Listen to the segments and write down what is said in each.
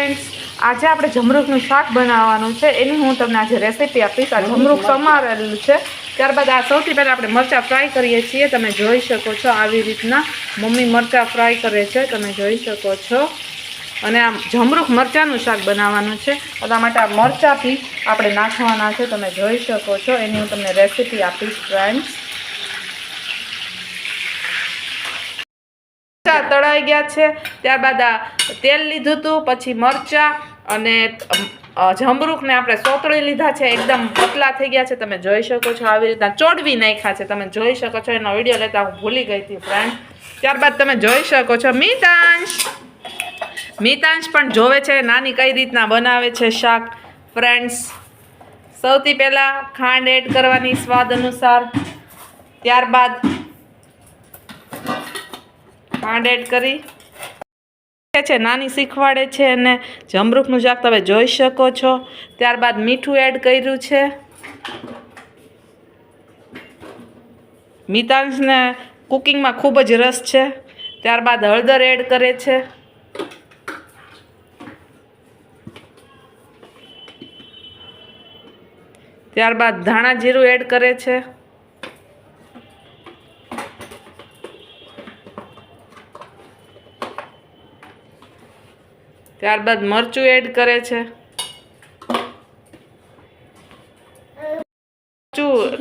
Friends, આજે આપણે જમરૂખનું શાક બનાવવાનું છે. એની હું તમને આજે રેસીપી આપીશ. આ જમરૂખ સમારેલું છે. ત્યારબાદ આ સૌથી પહેલાં આપણે મરચાં ફ્રાય કરીએ છીએ. તમે જોઈ શકો છો આવી રીતના મમ્મી મરચાં ફ્રાય કરે છે, તમે જોઈ શકો છો. અને આ જમરૂખ મરચાંનું શાક બનાવવાનું છે. એટલા માટે આ મરચાં બી આપણે નાખવાના છે, તમે જોઈ શકો છો. એની હું તમને રેસીપી આપીશ ફ્રેન્ડ્સ. તળાઈ ગયા છે. ત્યારબાદ આ તેલ લીધું હતું, પછી મરચાં અને જમરૂખને આપણે સોતળી લીધા છે. એકદમ પતલા થઈ ગયા છે, તમે જોઈ શકો છો. આવી રીતના ચોડવી નાખ્યા છે, તમે જોઈ શકો છો. એનો વિડીયો લેતા હું ભૂલી ગઈ હતી ફ્રેન્ડ. ત્યારબાદ તમે જોઈ શકો છો મિતાંશ પણ જોવે છે નાની કઈ રીતના બનાવે છે શાક ફ્રેન્ડ્સ. સૌથી પહેલાં ખાંડ એડ કરવાની સ્વાદ અનુસાર. ત્યારબાદ ખાંડ એડ કરી છે, નાની શીખવાડે છે. અને જમરૂખનું શાક તમે જોઈ શકો છો. ત્યારબાદ મીઠું એડ કર્યું છે. મિતાંશને કુકિંગમાં ખૂબ જ રસ છે. ત્યારબાદ હળદર એડ કરે છે. ત્યારબાદ ધાણા જીરું એડ કરે છે. ત્યારબાદ મરચું એડ કરે છે.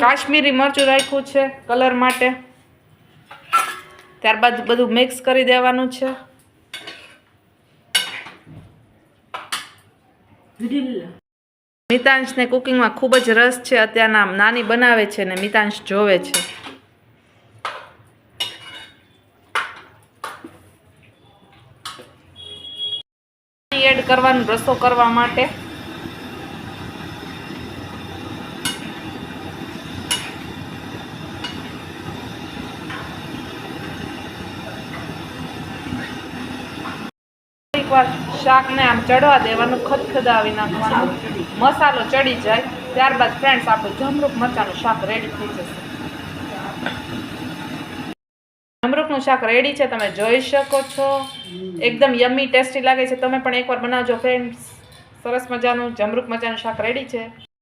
કાશ્મીરી મરચું રાખ્યું છે કલર માટે. ત્યારબાદ બધું મિક્સ કરી દેવાનું છે. મિતાંશને કુકિંગમાં ખૂબ જ રસ છે. અત્યારના નાની બનાવે છે ને મિતાંશ જોવે છે. એડ કરવાનું રસો કરવા માટે. એકવાર શાકને આમ ચડવા દેવાનું, ખદખદાવી નાખવાનું, મસાલો ચડી જાય. ત્યારબાદ ફ્રેન્ડ્સ આપણું જમરૂખ મરચાંનું શાક રેડી થઈ જશે. જમરૂખનું શાક રેડી છે, તમે જોઈ શકો છો. એકદમ યમ્મી ટેસ્ટી લાગે છે. તમે પણ એકવાર બનાવજો ફ્રેન્ડ્સ. સરસ મજાનું જમરૂખ મરચાંનું શાક રેડી છે.